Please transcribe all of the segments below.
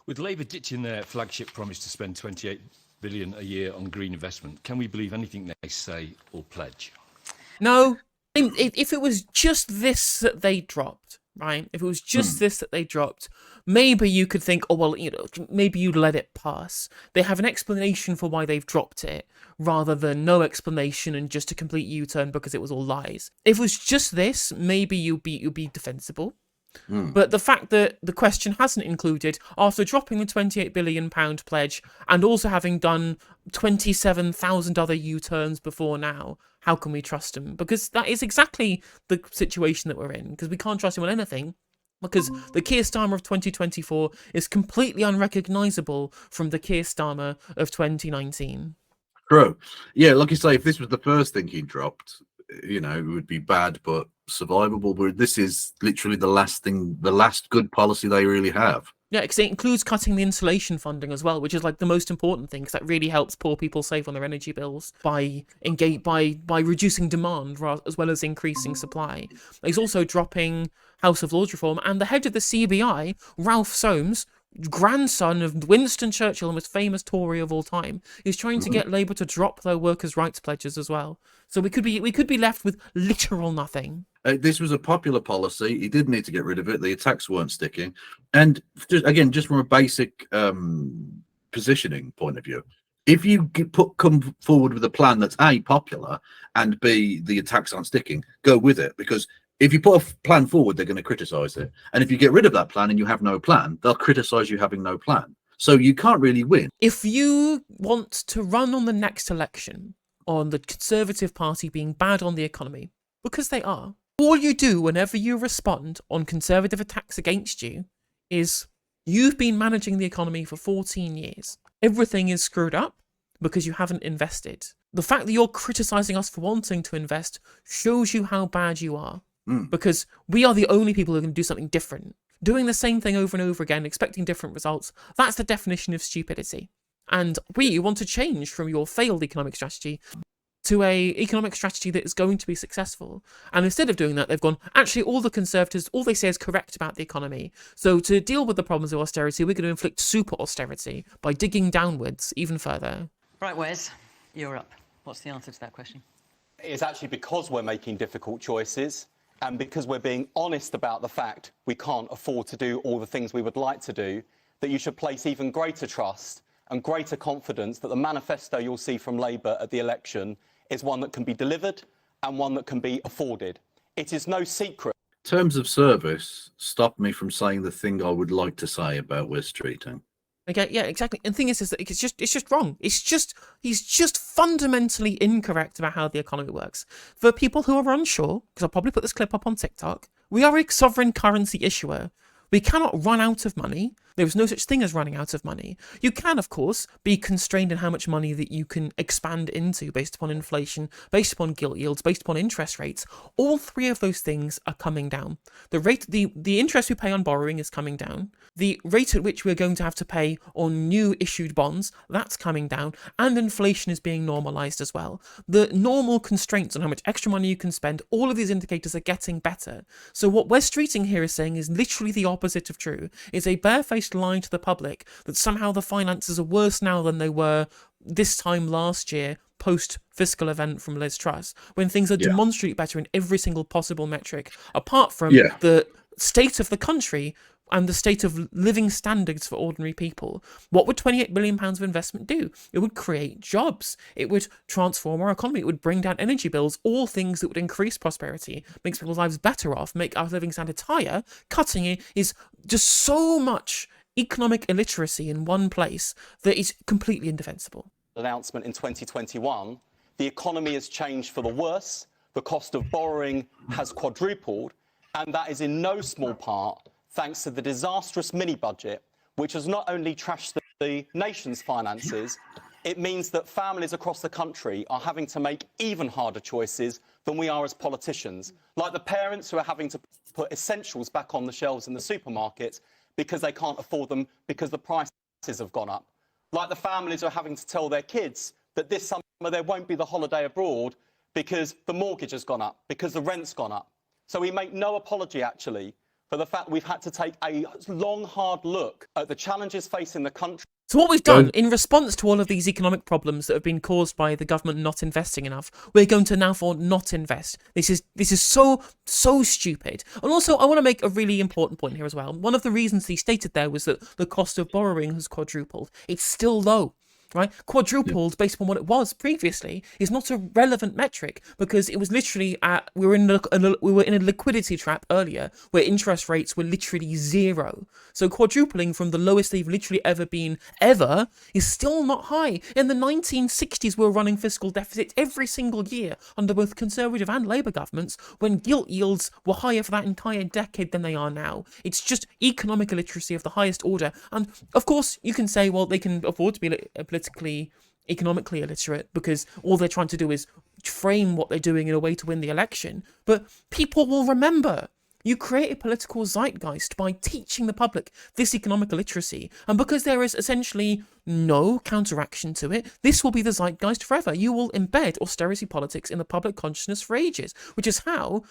With Labour ditching their flagship promise to spend 28 billion a year on green investment, can we believe anything they say or pledge? No. If it was just this that they dropped, right? If it was just this that they dropped, maybe you could think, oh, well, maybe you'd let it pass. They have an explanation for why they've dropped it, rather than no explanation and just a complete U-turn because it was all lies. If it was just this, maybe you'd be defensible. But the fact that the question hasn't included, after dropping the £28 billion pledge and also having done 27,000 other U-turns before now, how can we trust him? Because that is exactly the situation that we're in, because we can't trust him on anything. Because the Keir Starmer of 2024 is completely unrecognisable from the Keir Starmer of 2019. True. Yeah, like you say, if this was the first thing he dropped, it would be bad but survivable. But this is literally the last good policy they really have. Yeah, because it includes cutting the insulation funding as well, which is like the most important thing, because that really helps poor people save on their energy bills by reducing demand as well as increasing supply. He's also dropping House of Lords reform, and the head of the CBI, Ralph Soames, grandson of Winston Churchill, the most famous Tory of all time, is trying to get Labour to drop their workers' rights pledges as well. So we could be left with literal nothing. This was a popular policy. He did need to get rid of it. The attacks weren't sticking. And just from a basic positioning point of view, if you come forward with a plan that's A, popular, and B, the attacks aren't sticking, go with it. Because if you put a plan forward, they're going to criticise it. And if you get rid of that plan and you have no plan, they'll criticise you having no plan. So you can't really win. If you want to run on the next election on the Conservative Party being bad on the economy, because they are, all you do whenever you respond on Conservative attacks against you is you've been managing the economy for 14 years. Everything is screwed up because you haven't invested. The fact that you're criticising us for wanting to invest shows you how bad you are. Because we are the only people who are going to do something different. Doing the same thing over and over again, expecting different results, that's the definition of stupidity. And we want to change from your failed economic strategy to a economic strategy that is going to be successful. And instead of doing that, they've gone, actually, all the Conservatives, all they say is correct about the economy. So to deal with the problems of austerity, we're going to inflict super austerity by digging downwards even further. Right, Wes, you're up. What's the answer to that question? It's actually because we're making difficult choices and because we're being honest about the fact we can't afford to do all the things we would like to do, that you should place even greater trust and greater confidence that the manifesto you'll see from Labour at the election is one that can be delivered and one that can be afforded. It is no secret. Terms of service stop me from saying the thing I would like to say about Wes Streeting. Okay, yeah, exactly. And the thing is that it's just wrong. He's just fundamentally incorrect about how the economy works. For people who are unsure, because I'll probably put this clip up on TikTok, we are a sovereign currency issuer. We cannot run out of money. There is no such thing as running out of money. You can, of course, be constrained in how much money that you can expand into based upon inflation, based upon gilt yields, based upon interest rates. All three of those things are coming down. The interest we pay on borrowing is coming down. The rate at which we're going to have to pay on new issued bonds, that's coming down. And inflation is being normalised as well. The normal constraints on how much extra money you can spend, all of these indicators are getting better. So what Wes Streeting here is saying is literally the opposite of true. It's a barefaced lie to the public that somehow the finances are worse now than they were this time last year, post-fiscal event from Liz Truss, when things are demonstrably better in every single possible metric, apart from the state of the country and the state of living standards for ordinary people. What would £28 billion of investment do? It would create jobs. It would transform our economy. It would bring down energy bills, all things that would increase prosperity, makes people's lives better off, make our living standards higher. Cutting it is just so much economic illiteracy in one place that is completely indefensible. Announcement in 2021, the economy has changed for the worse, the cost of borrowing has quadrupled, and that is in no small part thanks to the disastrous mini-budget, which has not only trashed the nation's finances, it means that families across the country are having to make even harder choices than we are as politicians, like the parents who are having to put essentials back on the shelves in the supermarket because they can't afford them because the prices have gone up, like the families who are having to tell their kids that this summer there won't be the holiday abroad because the mortgage has gone up, because the rent's gone up. So we make no apology, actually, for the fact we've had to take a long, hard look at the challenges facing the country. So what we've done in response to all of these economic problems that have been caused by the government not investing enough, we're going to now not invest. This is so stupid. And also, I want to make a really important point here as well. One of the reasons he stated there was that the cost of borrowing has quadrupled. It's still low. Right, quadrupled based upon what it was previously is not a relevant metric, because it was literally we were in a liquidity trap earlier where interest rates were literally zero. So quadrupling from the lowest they've literally ever been is still not high. In the 1960s, we were running fiscal deficits every single year under both Conservative and Labour governments, when gilt yields were higher for that entire decade than they are now. It's just economic illiteracy of the highest order. And of course, you can say, well, they can afford to be economically illiterate because all they're trying to do is frame what they're doing in a way to win the election. But people will remember. You create a political zeitgeist by teaching the public this economic illiteracy, and because there is essentially no counteraction to it, this will be the zeitgeist forever. You will embed austerity politics in the public consciousness for ages, which is how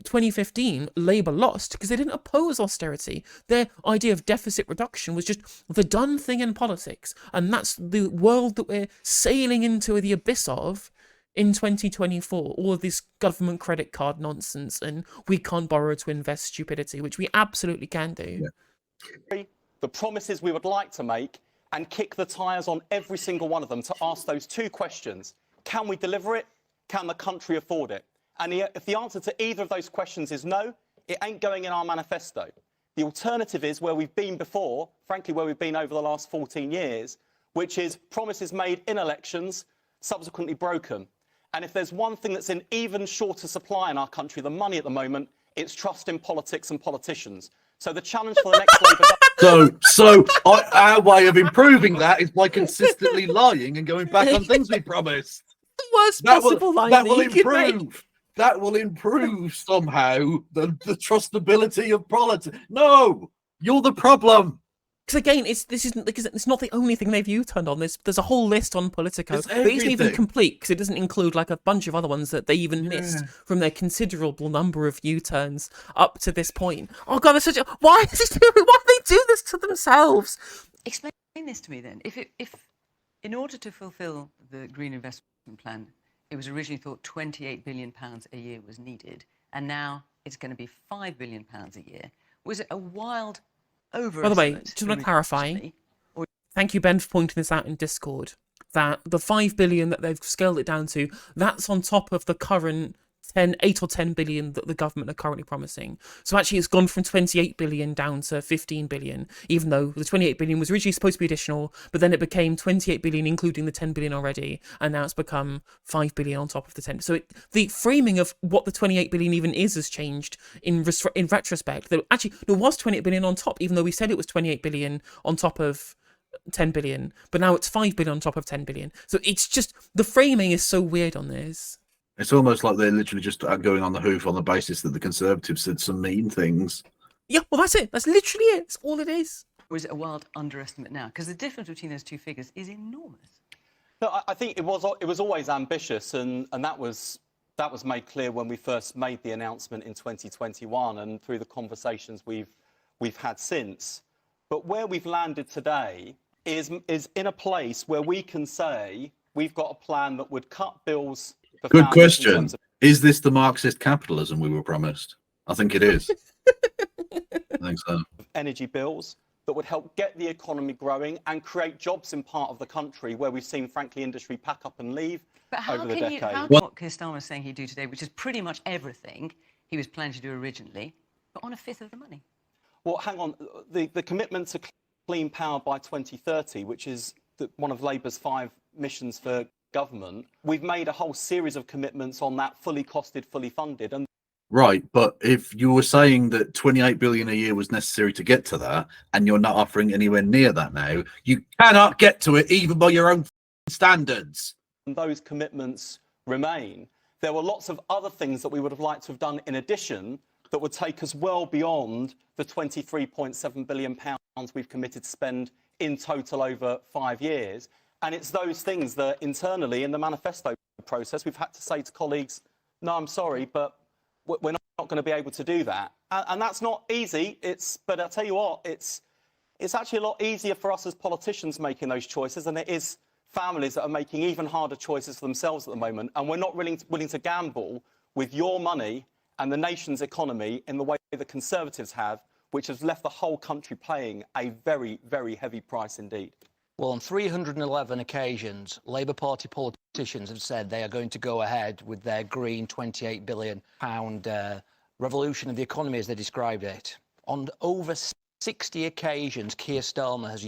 2015 Labour lost, because they didn't oppose austerity. Their idea of deficit reduction was just the done thing in politics, and that's the world that we're sailing into the abyss of in 2024, all of this government credit card nonsense and we can't borrow to invest stupidity, which we absolutely can do. Yeah. The promises we would like to make, and kick the tyres on every single one of them to ask those two questions. Can we deliver it? Can the country afford it? And if the answer to either of those questions is no, it ain't going in our manifesto. The alternative is where we've been before, frankly, where we've been over the last 14 years, which is promises made in elections, subsequently broken. And if there's one thing that's in even shorter supply in our country than money at the moment, it's trust in politics and politicians. So the challenge for the next Labour... Our way of improving that is by consistently lying and going back on things we promised. The worst possible line that will improve. That will improve somehow the trustability of politics. No, you're the problem. Because again, it's not the only thing they've U-turned on. There's a whole list on Politico, but it isn't even complete because it doesn't include like a bunch of other ones that they even missed from their considerable number of U-turns up to this point. Oh God, why do they do this to themselves? Explain this to me then. If in order to fulfil the Green Investment Plan, it was originally thought £28 billion a year was needed, and now it's going to be £5 billion a year. Was it a wild By the way, just want to clarify, thank you, Ben, for pointing this out in Discord, that the 5 billion that they've scaled it down to, that's on top of the current 8 or 10 billion that the government are currently promising. So actually it's gone from 28 billion down to 15 billion, even though the 28 billion was originally supposed to be additional, but then it became 28 billion, including the 10 billion already, and now it's become 5 billion on top of the 10. So the framing of what the 28 billion even is has changed in retrospect. Actually, there was 28 billion on top, even though we said it was 28 billion on top of 10 billion, but now it's 5 billion on top of 10 billion. So it's just, the framing is so weird on this. It's almost like they're literally just going on the hoof on the basis that the Conservatives said some mean things. Yeah, well, that's it. That's literally it. That's all it is. Or is it a wild underestimate now? Because the difference between those two figures is enormous. No, I think it was always ambitious, and that was made clear when we first made the announcement in 2021, and through the conversations we've had since. But where we've landed today is in a place where we can say we've got a plan that would cut bills. Good question. Is this the Marxist capitalism we were promised? I think it is. I think so. Energy bills that would help get the economy growing and create jobs in part of the country where we've seen, frankly, industry pack up and leave over the decade. How can what Keir Starmer is saying he'd do today, which is pretty much everything he was planning to do originally, but on a fifth of the money? Well, hang on. The commitment to clean power by 2030, which is one of Labour's 5 missions for government, we've made a whole series of commitments on that, fully costed, fully funded. And right, but if you were saying that 28 billion a year was necessary to get to that, and you're not offering anywhere near that now, you cannot get to it even by your own standards. And those commitments remain. There were lots of other things that we would have liked to have done in addition that would take us well beyond the £23.7 billion we've committed to spend in total over 5 years. And it's those things that internally in the manifesto process, we've had to say to colleagues, no, I'm sorry, but we're not going to be able to do that. And that's not easy. But I'll tell you what, it's actually a lot easier for us as politicians making those choices than it is families that are making even harder choices for themselves at the moment. And we're not willing to gamble with your money and the nation's economy in the way the Conservatives have, which has left the whole country paying a very, very heavy price indeed. Well, on 311 occasions, Labour Party politicians have said they are going to go ahead with their green £28 billion revolution of the economy, as they described it. On over 60 occasions, Keir Starmer has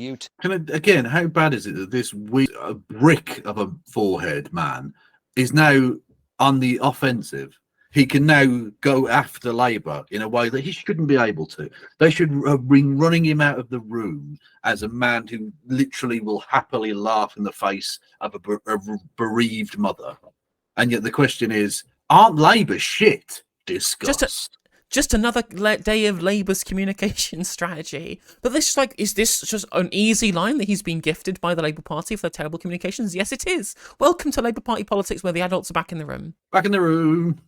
Again, how bad is it that this brick of a forehead man is now on the offensive? He can now go after Labour in a way that he shouldn't be able to. They should bring running him out of the room as a man who literally will happily laugh in the face of a bereaved mother. And yet the question is, aren't Labour shit? Disgust. Just another day of Labour's communication strategy. But is this just an easy line that he's been gifted by the Labour Party for their terrible communications? Yes, it is. Welcome to Labour Party politics, where the adults are back in the room. Back in the room.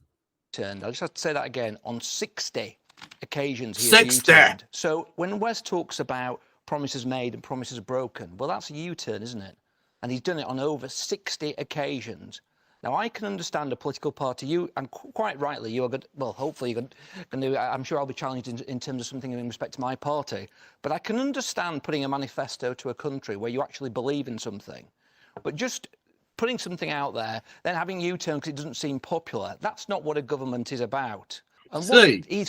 I just have to say that again. On 60 occasions, he 60. has U-turned. So when Wes talks about promises made and promises broken, well, that's a U-turn, isn't it? And he's done it on over 60 occasions. Now, I can understand a political party, and quite rightly, you are good. Well, hopefully, you're going to. I'm sure I'll be challenged in terms of something in respect to my party. But I can understand putting a manifesto to a country where you actually believe in something. But just putting something out there, then having U-turn because it doesn't seem popular, that's not what a government is about. And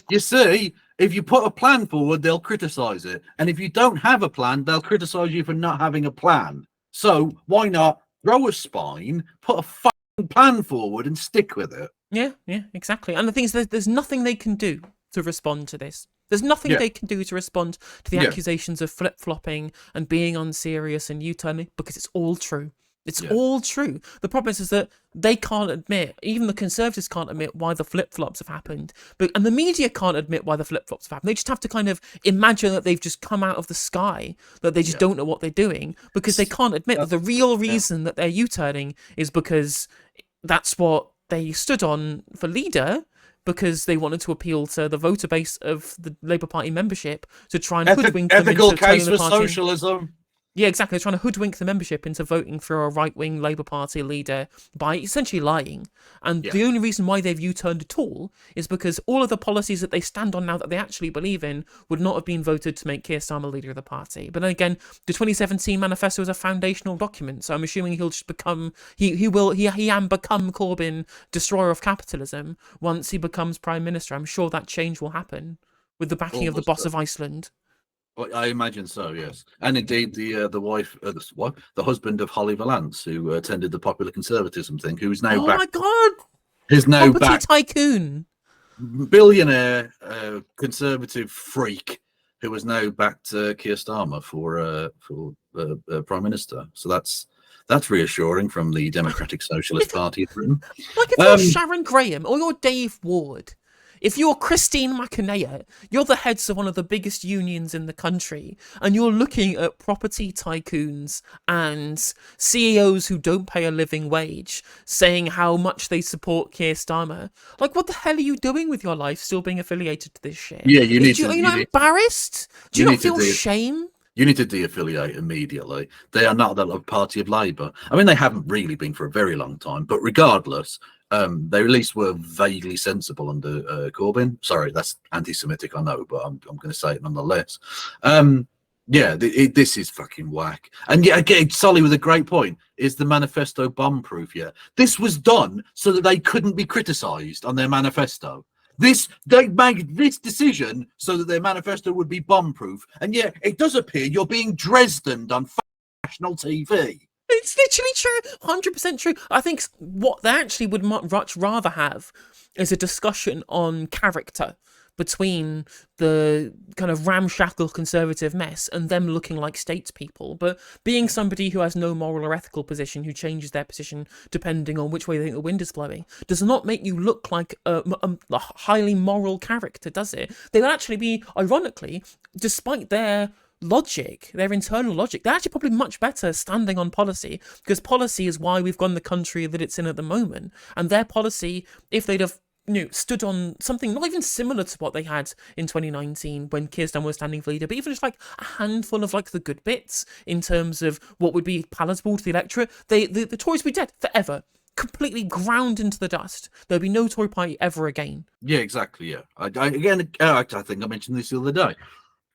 you see, if you put a plan forward, they'll criticise it. And if you don't have a plan, they'll criticise you for not having a plan. So why not grow a spine, put a fucking plan forward and stick with it? Yeah, exactly. And the thing is, there's nothing they can do to respond to this. There's nothing they can do to respond to the accusations of flip-flopping and being unserious and U-turning, because it's all true. It's all true. The problem is that they can't admit, even the Conservatives can't admit why the flip-flops have happened. And the media can't admit why the flip-flops have happened. They just have to kind of imagine that they've just come out of the sky, that they just don't know what they're doing, because they can't admit that the real reason that they're U-turning is because that's what they stood on for leader, because they wanted to appeal to the voter base of the Labour Party membership to try and hoodwink them ethical into case turning the for party. socialism. Yeah, exactly. They're trying to hoodwink the membership into voting for a right-wing Labour Party leader by essentially lying. And the only reason why they've U-turned at all is because all of the policies that they stand on now that they actually believe in would not have been voted to make Keir Starmer leader of the party. But then again, the 2017 manifesto is a foundational document, so I'm assuming he'll just become become Corbyn, destroyer of capitalism, once he becomes Prime Minister. I'm sure that change will happen with the backing of the boss of Iceland. Well, I imagine so, yes. And indeed, the husband of Holly Valance, who attended the Popular Conservatism thing, who is now back. Oh my God! Is now Property back. tycoon. Billionaire conservative freak who is now backed Keir Starmer for Prime Minister. So that's reassuring from the Democratic Socialist Party of Britain. Like if you're Sharon Graham or you're Dave Ward, if you're Christine McAnea, you're the heads of one of the biggest unions in the country, and you're looking at property tycoons and CEOs who don't pay a living wage, saying how much they support Keir Starmer. Like, what the hell are you doing with your life, still being affiliated to this shit? Yeah, you need to. Are you not embarrassed? Do you not feel shame? You need to de-affiliate immediately. They are not the party of Labour. I mean, they haven't really been for a very long time, but regardless, they at least were vaguely sensible under Corbyn. Sorry, that's anti-Semitic, I know, but I'm going to say it nonetheless. This is fucking whack. And yeah, again, Solly with a great point. Is the manifesto bomb-proof yet? This was done so that they couldn't be criticised on their manifesto. They made this decision so that their manifesto would be bomb-proof. And yeah, it does appear you're being Dresdened on national TV. It's literally true, 100% true. I think what they actually would much rather have is a discussion on character between the kind of ramshackle conservative mess and them looking like statespeople. But being somebody who has no moral or ethical position, who changes their position depending on which way they think the wind is blowing, does not make you look like a highly moral character, does it? They would actually be, ironically, despite their logic, their internal logic, they're actually probably much better standing on policy, because policy is why we've gone the country that it's in at the moment. And their policy, if they'd have stood on something not even similar to what they had in 2019 when Keir Starmer was standing for leader, but even just like a handful of like the good bits in terms of what would be palatable to the electorate, the Tories would be dead forever, completely ground into the dust. There'll be no Tory party ever again. Yeah, exactly. Yeah. I think I mentioned this the other day.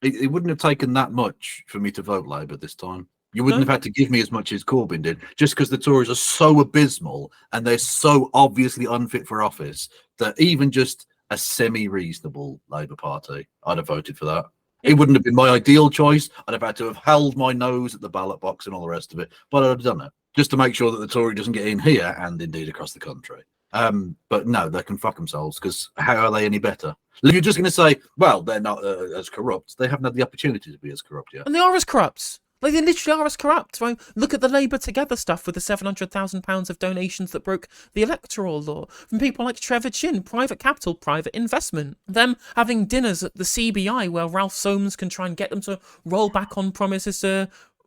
It wouldn't have taken that much for me to vote Labour this time. You wouldn't have had to give me as much as Corbyn did, just because the Tories are so abysmal and they're so obviously unfit for office that even just a semi-reasonable Labour Party, I'd have voted for that. It wouldn't have been my ideal choice. I'd have had to have held my nose at the ballot box and all the rest of it, but I'd have done it just to make sure that the Tory doesn't get in here and indeed across the country. But no, they can fuck themselves, because how are they any better? If you're just going to say, well, they're not as corrupt, they haven't had the opportunity to be as corrupt yet. And they are as corrupt. Like, they literally are as corrupt, right? Look at the Labour Together stuff with the £700,000 of donations that broke the electoral law from people like Trevor Chin, private capital, private investment. Them having dinners at the CBI where Ralph Soames can try and get them to roll back on promises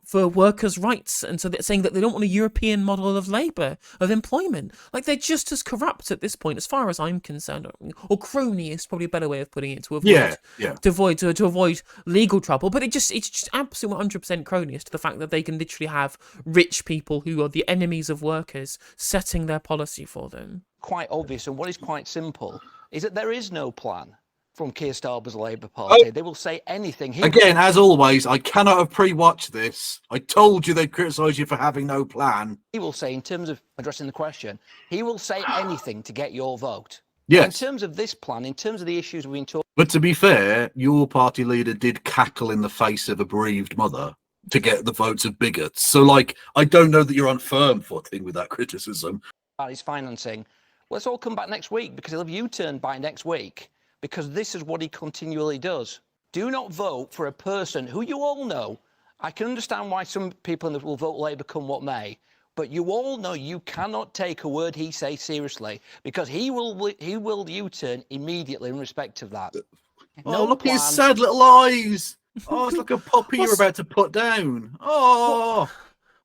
for workers' rights, and so they're saying that they don't want a European model of labour, of employment. Like, they're just as corrupt at this point, as far as I'm concerned. Or crony is probably a better way of putting it, to avoid legal trouble. But it's just absolutely 100% cronyist to the fact that they can literally have rich people who are the enemies of workers setting their policy for them. Quite obvious, and what is quite simple is that there is no plan from Keir Starmer's Labour Party. They will say anything. Again, as always, I cannot have pre-watched this. I told you they'd criticise you for having no plan. He will say, in terms of addressing the question, he will say anything to get your vote. Yes. In terms of this plan, in terms of the issues we've been talking. But to be fair, your party leader did cackle in the face of a bereaved mother to get the votes of bigots. So, like, I don't know that you're on firm footing with that criticism. His financing. Let's all come back next week, because he'll have U-turned by next week. Because this is what he continually does. Do not vote for a person who you all know. I can understand why some people will vote Labour come what may, but you all know you cannot take a word he says seriously, because he will U-turn immediately in respect of that. Oh, look at his sad little eyes. Oh, it's like a puppy you're about to put down. Oh.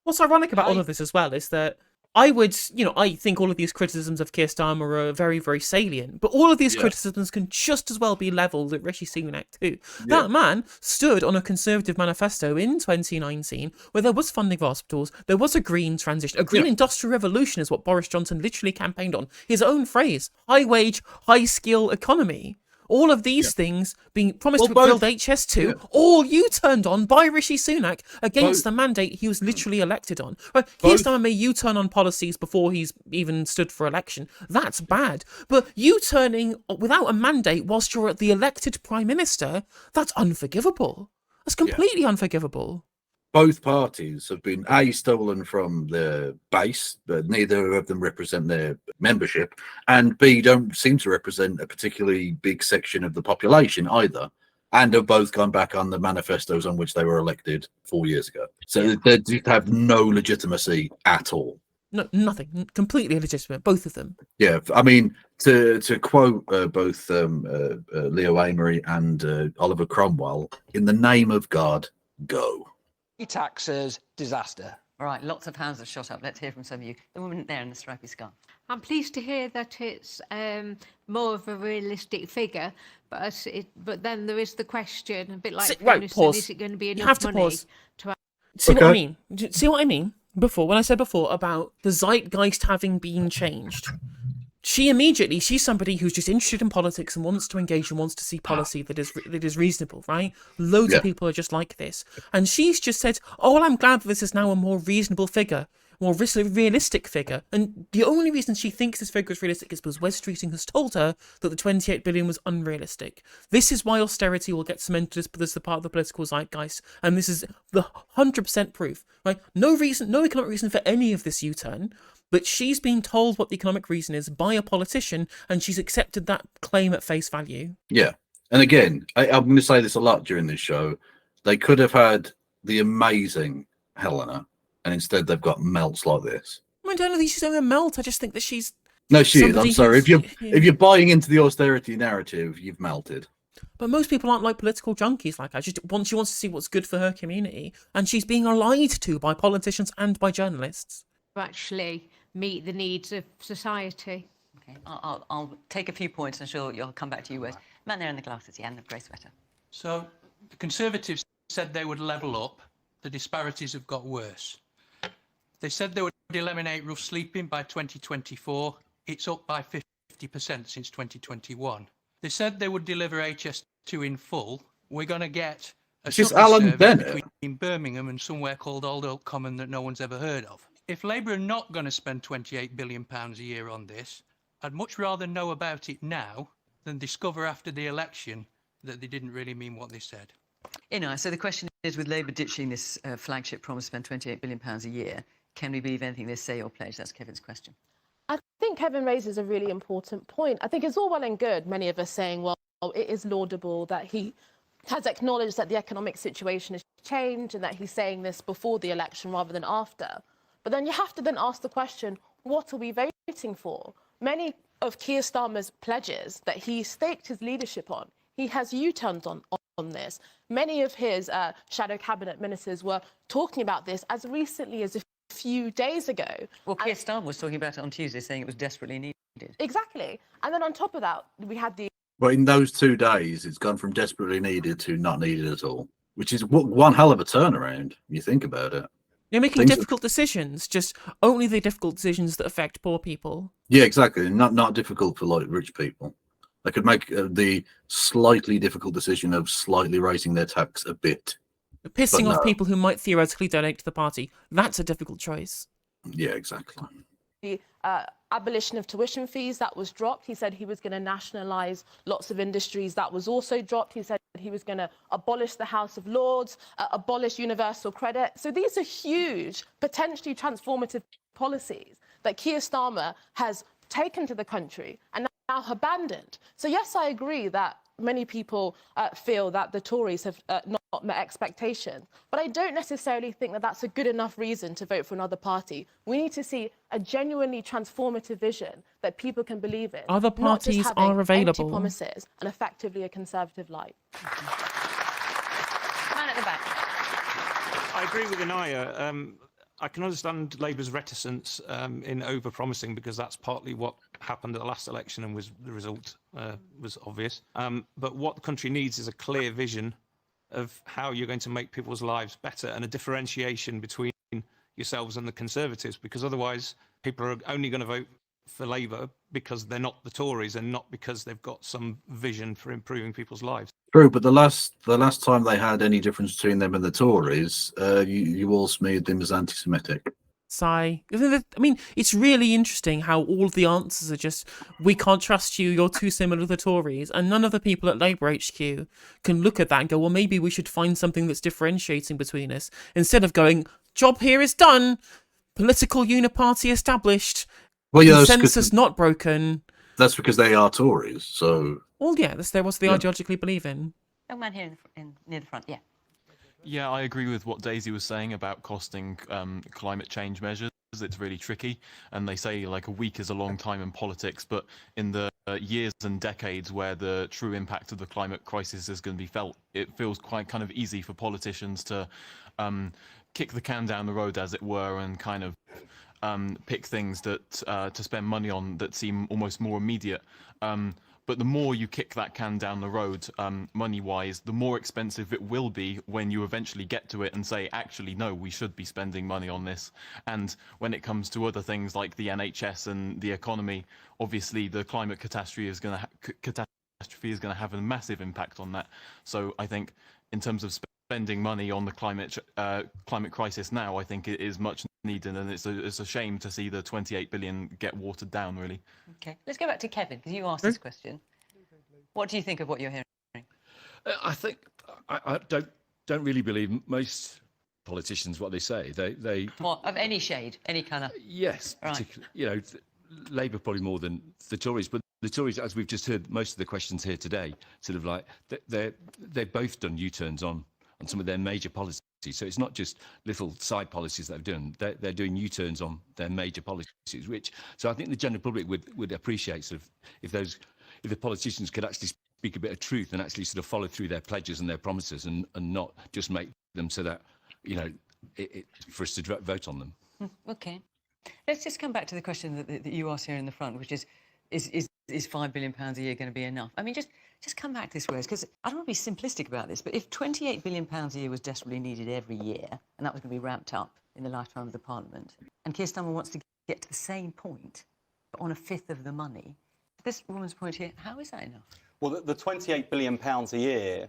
What's ironic about all of this as well is that I think all of these criticisms of Keir Starmer are very, very salient, but all of these criticisms can just as well be levelled at Rishi Sunak too. Yeah. That man stood on a Conservative manifesto in 2019 where there was funding for hospitals, there was a green transition, a green industrial revolution is what Boris Johnson literally campaigned on. His own phrase, high wage, high skill economy. All of these things being promised to build HS2, all U-turned on by Rishi Sunak against the mandate he was literally elected on. Right? Keir Starmer may U-turn on policies before he's even stood for election. That's bad. But U-turning without a mandate whilst you're the elected Prime Minister, that's unforgivable. That's completely unforgivable. Both parties have been stolen from their base, but neither of them represent their membership, and B, don't seem to represent a particularly big section of the population either, and have both gone back on the manifestos on which they were elected 4 years ago. So they have no legitimacy at all. No, nothing. Completely illegitimate, both of them. Yeah, I mean, to quote both Leo Amery and Oliver Cromwell, in the name of God, go. Taxes, disaster. All right, lots of hands have shot up. Let's hear from some of you. The woman there in the stripy scarf. I'm pleased to hear that it's more of a realistic figure, but then there is the question, a bit like pause. Is it going to be enough you have to money pause. to? See what I mean? See what I mean? When I said before about the zeitgeist having been changed. She's somebody who's just interested in politics and wants to engage and wants to see policy that is reasonable, right? Loads of people are just like this. And she's just said, oh, well, I'm glad that this is now a more reasonable figure, more realistic figure. And the only reason she thinks this figure is realistic is because Wes Streeting has told her that the 28 billion was unrealistic. This is why austerity will get cemented as the part of the political zeitgeist. And this is the 100% proof, right? No economic reason for any of this U-turn. But she's been told what the economic reason is by a politician, and she's accepted that claim at face value. Yeah. And again, I'm going to say this a lot during this show. They could have had the amazing Helena, and instead they've got melts like this. I don't think she's only a melt. I just think that she's... No, she is. I'm sorry. If you're buying into the austerity narrative, you've melted. But most people aren't like political junkies like her. She wants to see what's good for her community, and she's being lied to by politicians and by journalists. Actually meet the needs of society. Okay, I'll take a few points and sure you'll come back to you, Wes. Man there in the glasses, yeah, and the grey sweater. So the Conservatives said they would level up. The disparities have got worse. They said they would eliminate rough sleeping by 2024. It's up by 50% since 2021. They said they would deliver HS2 in full. We're going to get a This is shuttle Alan service Bennett. between Birmingham and somewhere called Old Oak Common that no one's ever heard of. If Labour are not going to spend £28 billion a year on this, I'd much rather know about it now than discover after the election that they didn't really mean what they said. So the question is, with Labour ditching this flagship promise to spend £28 billion a year, can we believe anything they say or pledge? That's Kevin's question. I think Kevin raises a really important point. I think it's all well and good, many of us saying, well, it is laudable that he has acknowledged that the economic situation has changed and that he's saying this before the election rather than after. But then you have to then ask the question, what are we voting for? Many of Keir Starmer's pledges that he staked his leadership on, he has U-turned on this. Many of his shadow cabinet ministers were talking about this as recently as a few days ago. Well, Keir Starmer was talking about it on Tuesday, saying it was desperately needed. Exactly. And then on top of that, we had the... But in those 2 days, it's gone from desperately needed to not needed at all, which is one hell of a turnaround. You think about it. You're making difficult decisions, just only the difficult decisions that affect poor people. Yeah, exactly. Not difficult for like rich people. They could make the slightly difficult decision of slightly raising their tax a bit. Pissing off people who might theoretically donate to the party. That's a difficult choice. Yeah, exactly. The abolition of tuition fees, that was dropped. He said he was going to nationalise lots of industries. That was also dropped. He said he was going to abolish the House of Lords, abolish universal credit. So these are huge, potentially transformative policies that Keir Starmer has taken to the country and now abandoned. So yes, I agree that many people feel that the Tories have not met expectations, but I don't necessarily think that that's a good enough reason to vote for another party. We need to see a genuinely transformative vision that people can believe in. Other parties are available. Empty promises and effectively a Conservative light. Man at the back. I agree with Anaya. I can understand Labour's reticence in over-promising because that's partly what happened at the last election and was the result was obvious. But what the country needs is a clear vision of how you're going to make people's lives better and a differentiation between yourselves and the Conservatives, because otherwise people are only going to vote for Labour because they're not the Tories and not because they've got some vision for improving people's lives. True, but the last time they had any difference between them and the Tories, you all smeared them as anti-Semitic. Sigh. I mean, it's really interesting how all of the answers are just, we can't trust you, you're too similar to the Tories, and none of the people at Labour HQ can look at that and go, well, maybe we should find something that's differentiating between us, instead of going, job here is done, political uniparty established, well, yeah, consensus not broken. That's because they are Tories, so... Well, yeah, that's what they ideologically believe in. Young man here near the front, yeah. Yeah, I agree with what Daisy was saying about costing climate change measures. It's really tricky, and they say like a week is a long time in politics, but in the years and decades where the true impact of the climate crisis is going to be felt, it feels quite kind of easy for politicians to kick the can down the road, as it were, and kind of pick things that to spend money on that seem almost more immediate. But the more you kick that can down the road, money-wise, the more expensive it will be when you eventually get to it and say, actually, no, we should be spending money on this. And when it comes to other things like the NHS and the economy, obviously the climate catastrophe is going to have a massive impact on that. So I think in terms of spending money on the climate crisis now, I think it is much needed, and it's a shame to see the 28 billion get watered down, really. Okay, let's go back to Kevin, because you asked this question. What do you think of what you're hearing? I think I don't really believe most politicians what they say. They What, of any shade, any colour? yes, Right. particularly, you know, Labour probably more than the Tories, but the Tories, as we've just heard, most of the questions here today, sort of like they've both done U-turns on some of their major policies. So it's not just little side policies that they've done. They're doing U-turns on their major policies, which, so I think the general public would appreciate sort of if the politicians could actually speak a bit of truth and actually sort of follow through their pledges and their promises and not just make them so that, you know, for us to vote on them. Okay. Let's just come back to the question that you asked here in the front, which is is £5 billion a year going to be enough? I mean, just come back to this, Wes, because I don't want to be simplistic about this, but if £28 billion a year was desperately needed every year, and that was going to be ramped up in the lifetime of the Parliament, and Keir Starmer wants to get to the same point, but on a fifth of the money, this woman's point here, how is that enough? Well, the £28 billion a year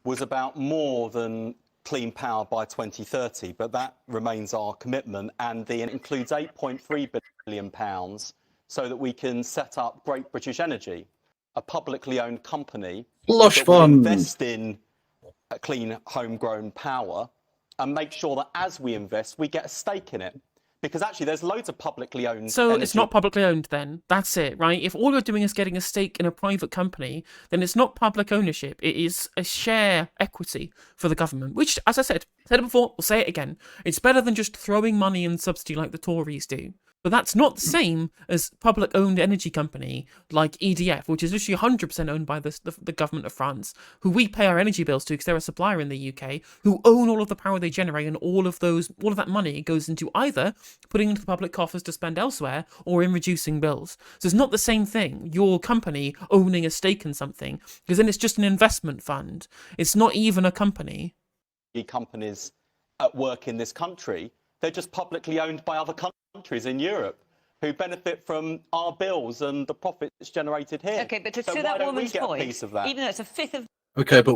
was about more than clean power by 2030, but that remains our commitment, and it includes £8.3 billion so that we can set up Great British Energy, a publicly owned company that will invest in clean homegrown power and make sure that as we invest, we get a stake in it. Because actually, there's loads of publicly owned So it's not publicly owned then? That's it, right? If all you're doing is getting a stake in a private company, then it's not public ownership. It is a share equity for the government, which, as I said it before, we'll say it again. It's better than just throwing money in subsidy like the Tories do. But that's not the same as public-owned energy company like EDF, which is literally 100% owned by the government of France, who we pay our energy bills to because they're a supplier in the UK, who own all of the power they generate, and all of that money goes into either putting into the public coffers to spend elsewhere or in reducing bills. So it's not the same thing, your company owning a stake in something, because then it's just an investment fund. It's not even a company. Companies at work in this country, they're just publicly owned by other countries in Europe who benefit from our bills and the profits generated here. Okay, but to so that why woman's don't we get point, a piece of that? even though it's a fifth of... Okay, but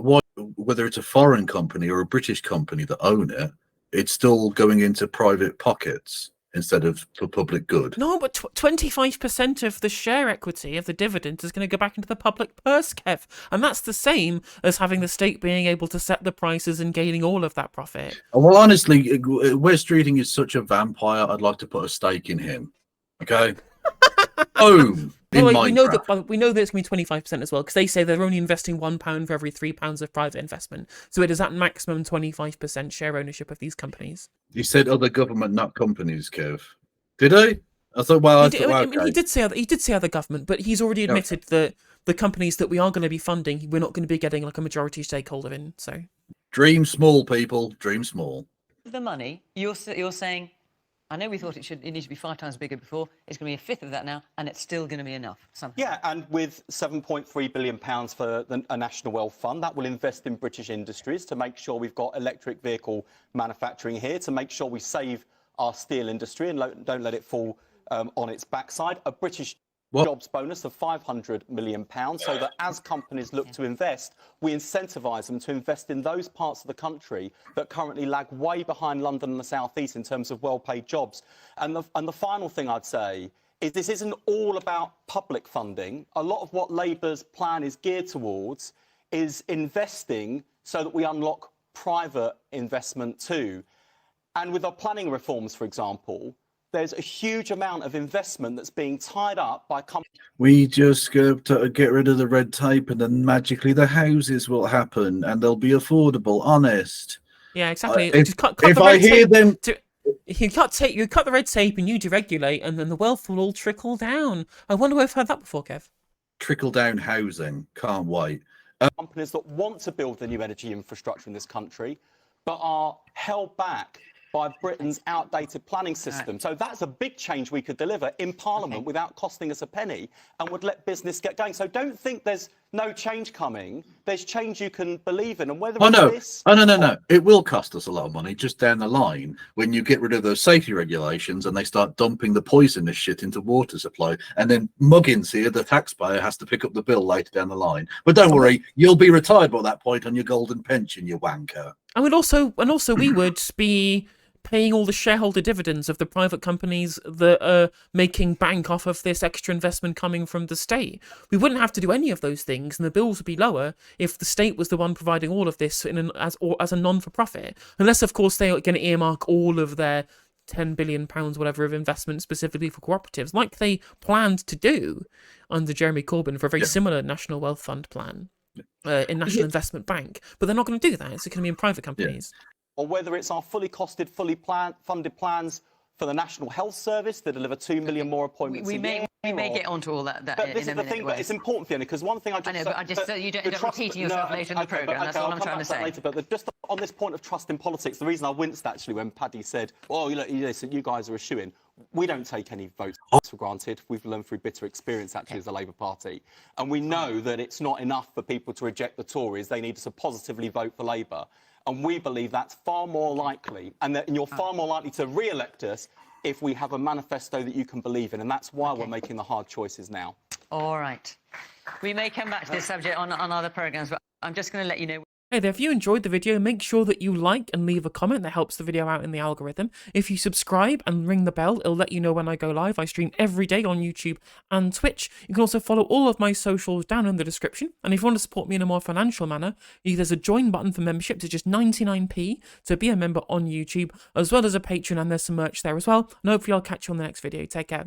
whether it's a foreign company or a British company that own it, it's still going into private pockets instead of for public good. No, but 25% of the share equity of the dividend is going to go back into the public purse, Kev. And that's the same as having the state being able to set the prices and gaining all of that profit. Well, honestly, Wes Streeting is such a vampire, I'd like to put a stake in him. Okay? Boom! We know that it's going to be 25% as well, because they say they're only investing £1 for every £3 of private investment. So it is at maximum 25% share ownership of these companies. He said other government, not companies, Kev. Did he? I thought, well, he did say other government, but he's already admitted that the companies that we are going to be funding, we're not going to be getting like a majority stakeholder in. So dream small, people. Dream small. The money, you're saying, I know we thought it needed to be 5 times bigger before. It's going to be a fifth of that now, and it's still going to be enough somehow. Yeah, and with £7.3 billion for a national wealth fund, that will invest in British industries to make sure we've got electric vehicle manufacturing here, to make sure we save our steel industry and don't let it fall on its backside. A British jobs bonus of £500 million, so that as companies look to invest, we incentivise them to invest in those parts of the country that currently lag way behind London and the South East in terms of well-paid jobs. And the final thing I'd say is this isn't all about public funding. A lot of what Labour's plan is geared towards is investing so that we unlock private investment too. And with our planning reforms, for example, there's a huge amount of investment that's being tied up by companies. We just got to get rid of the red tape, and then magically the houses will happen, and they'll be affordable. Honest. Yeah, exactly. If the I hear them, you cut the red tape and you deregulate, and then the wealth will all trickle down. I wonder where I've heard that before, Kev. Trickle down housing. Can't wait. Companies that want to build the new energy infrastructure in this country, but are held back by Britain's outdated planning system. So that's a big change we could deliver in Parliament without costing us a penny, and would let business get going. So don't think there's no change coming. There's change you can believe in. And whether no. It will cost us a lot of money just down the line when you get rid of those safety regulations and they start dumping the poisonous shit into water supply, and then Muggins here, the taxpayer, has to pick up the bill later down the line. But don't worry, you'll be retired by that point on your golden pension, you wanker. And also we would be paying all the shareholder dividends of the private companies that are making bank off of this extra investment coming from the state. We wouldn't have to do any of those things, and the bills would be lower if the state was the one providing all of this as a non-for-profit. Unless, of course, they are going to earmark all of their £10 billion, whatever, of investment specifically for cooperatives, like they planned to do under Jeremy Corbyn for a very similar National Wealth Fund plan in National Investment Bank. But they're not going to do that. It's going to be in private companies. Or whether it's our fully costed, funded plans for the National Health Service that deliver 2 million more appointments we may get onto all that but this is the thing, but it's important, Fiona, because one thing I know, but you don't end up repeating yourself later in the programme. That's all I'm trying to say. Later, but just on this point of trust in politics, the reason I winced actually when Paddy said, "Oh, you guys are a shoo-in," We don't take any votes for granted. We've learned through bitter experience, actually, as a Labour Party. And we know that it's not enough for people to reject the Tories. They need to positively vote for Labour. And we believe that's far more likely, and that you're far more likely to re-elect us if we have a manifesto that you can believe in. And that's why we're making the hard choices now. All right. We may come back to this subject on other programmes, but I'm just going to let you know. Hey there, if you enjoyed the video, make sure that you like and leave a comment. That helps the video out in the algorithm. If you subscribe and ring the bell, it'll let you know when I go live. I stream every day on YouTube and Twitch. You can also follow all of my socials down in the description. And if you want to support me in a more financial manner, there's a join button for membership to just 99p to be a member on YouTube, as well as a Patreon, and there's some merch there as well. And hopefully I'll catch you on the next video. Take care.